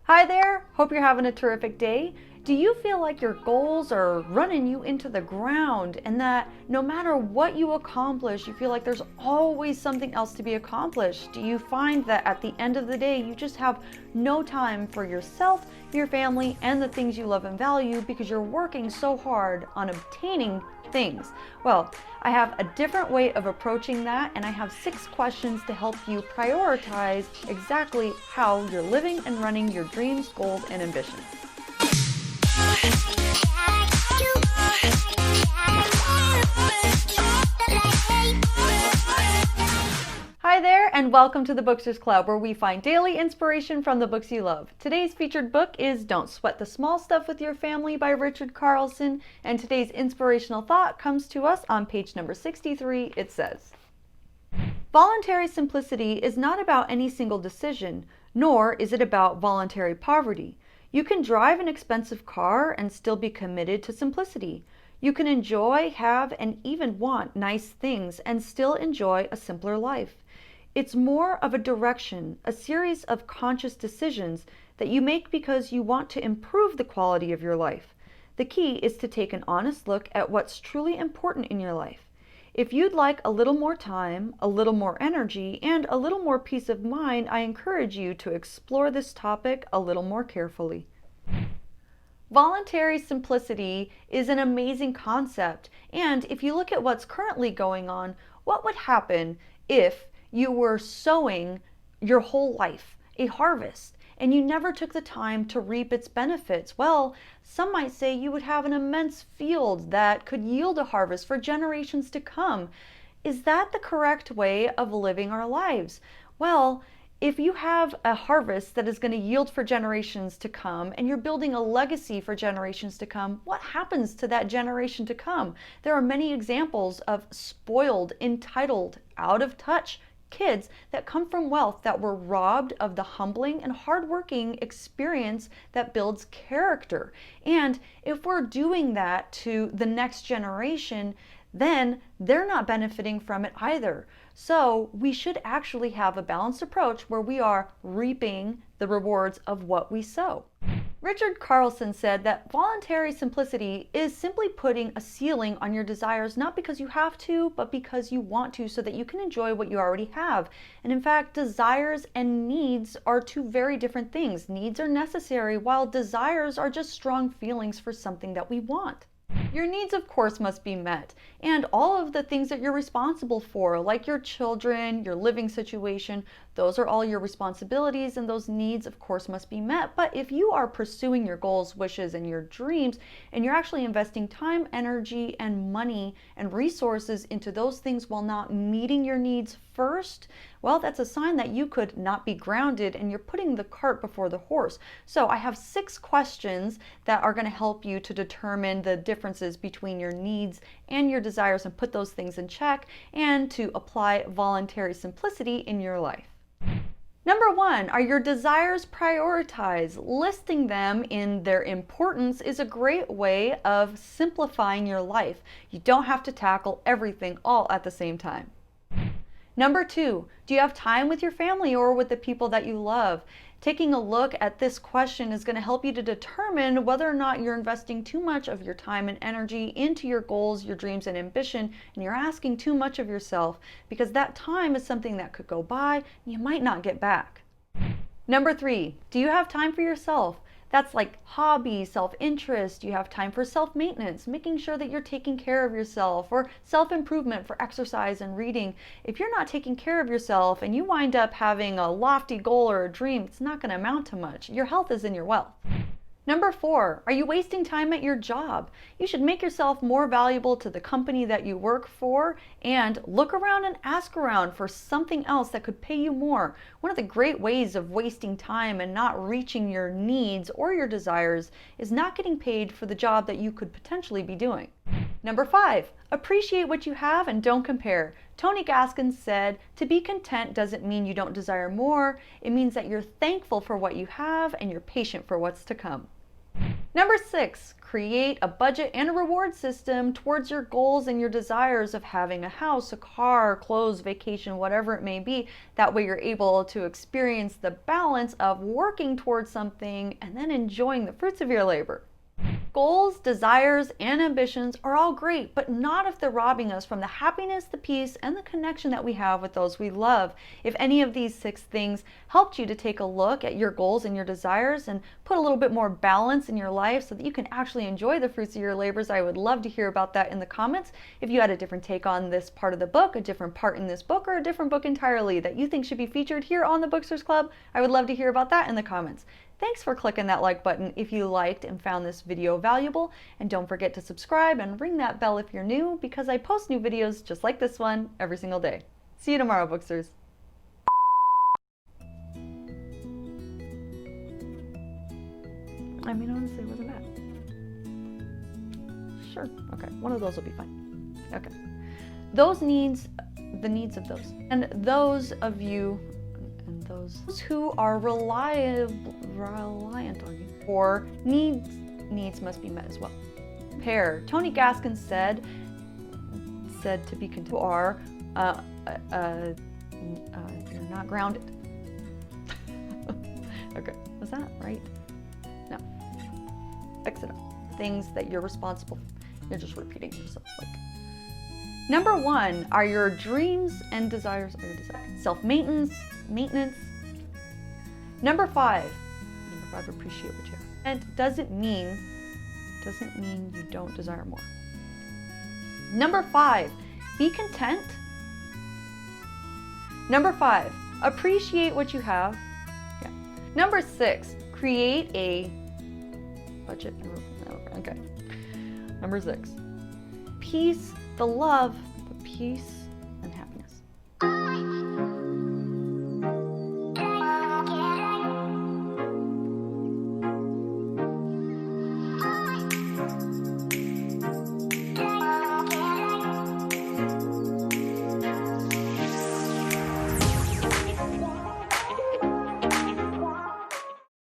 Hi there, hope you're having a terrific day. Do you feel like your goals are running you into the ground and that no matter what you accomplish, you feel like there's always something else to be accomplished? Do you find that at the end of the day, you just have no time for yourself, your family, and the things you love and value because you're working so hard on obtaining things? Well, I have a different way of approaching that, and I have 6 questions to help you prioritize exactly how you're living and running your dreams, goals, and ambitions. Hi there, and welcome to the Booksters Club, where we find daily inspiration from the books you love. Today's featured book is Don't Sweat the Small Stuff with Your Family by Richard Carlson, and today's inspirational thought comes to us on page number 63. It says, "Voluntary simplicity is not about any single decision, nor is it about voluntary poverty. You can drive an expensive car and still be committed to simplicity. You can enjoy, have, and even want nice things and still enjoy a simpler life. It's more of a direction, a series of conscious decisions that you make because you want to improve the quality of your life. The key is to take an honest look at what's truly important in your life. If you'd like a little more time, a little more energy, and a little more peace of mind, I encourage you to explore this topic a little more carefully." Voluntary simplicity is an amazing concept, and if you look at what's currently going on, what would happen if you were sowing your whole life, a harvest, and you never took the time to reap its benefits? Well, some might say you would have an immense field that could yield a harvest for generations to come. Is that the correct way of living our lives? Well, if you have a harvest that is going to yield for generations to come and you're building a legacy for generations to come, what happens to that generation to come? There are many examples of spoiled, entitled, out of touch kids that come from wealth that were robbed of the humbling and hardworking experience that builds character. And if we're doing that to the next generation, then they're not benefiting from it either. So we should actually have a balanced approach where we are reaping the rewards of what we sow. Richard Carlson said that voluntary simplicity is simply putting a ceiling on your desires, not because you have to, but because you want to, so that you can enjoy what you already have. And in fact, desires and needs are two very different things. Needs are necessary, while desires are just strong feelings for something that we want. Your needs, of course, must be met, and all of the things that you're responsible for, like your children, your living situation, those are all your responsibilities, and those needs, of course, must be met. But if you are pursuing your goals, wishes, and your dreams, and you're actually investing time, energy, and money and resources into those things while not meeting your needs first, well, that's a sign that you could not be grounded and you're putting the cart before the horse. So I have 6 questions that are going to help you to determine the differences between your needs and your desires and put those things in check and to apply voluntary simplicity in your life. Number 1, are your desires prioritized? Listing them in their importance is a great way of simplifying your life. You don't have to tackle everything all at the same time. Number 2, do you have time with your family or with the people that you love? Taking a look at this question is going to help you to determine whether or not you're investing too much of your time and energy into your goals, your dreams, and ambition, and you're asking too much of yourself, because that time is something that could go by and you might not get back. Number 3, do you have time for yourself? That's like hobby, self-interest. You have time for self-maintenance, making sure that you're taking care of yourself, or self-improvement for exercise and reading. If you're not taking care of yourself and you wind up having a lofty goal or a dream, it's not going to amount to much. Your health is in your wealth. Number 4, are you wasting time at your job? You should make yourself more valuable to the company that you work for and look around and ask around for something else that could pay you more. One of the great ways of wasting time and not reaching your needs or your desires is not getting paid for the job that you could potentially be doing. Number 5, appreciate what you have and don't compare. Tony Gaskins said, "To be content doesn't mean you don't desire more. It means that you're thankful for what you have and you're patient for what's to come." Number 6, create a budget and a reward system towards your goals and your desires of having a house, a car, clothes, vacation, whatever it may be. That way you're able to experience the balance of working towards something and then enjoying the fruits of your labor. Goals, desires, and ambitions are all great, but not if they're robbing us from the happiness, the peace, and the connection that we have with those we love. If any of these 6 things helped you to take a look at your goals and your desires and put a little bit more balance in your life so that you can actually enjoy the fruits of your labors, I would love to hear about that in the comments. If you had a different take on this part of the book, a different part in this book, or a different book entirely that you think should be featured here on the Booksters Club, I would love to hear about that in the comments. Thanks for clicking that like button if you liked and found this video valuable, and don't forget to subscribe and ring that bell if you're new, because I post new videos just like this one every single day. See you tomorrow, Booksters. I mean, honestly, it wasn't bad. Sure, okay, one of those will be fine. Okay, those needs, the needs of those, and those of you and those who are reliant on you for needs must be met as well. Pair. Tony Gaskins said to be content. You are you're not grounded. Okay, was that right? No. Fix it up. Things that you're responsible for. You're just repeating yourself. Like, number 1 are your dreams and desires are your desires. Self-maintenance. Number 5, appreciate what you have. And doesn't mean you don't desire more. Number 5, be content. Number 5, appreciate what you have. Yeah. Number 6, create a budget. Okay. Number 6, peace, the love, the peace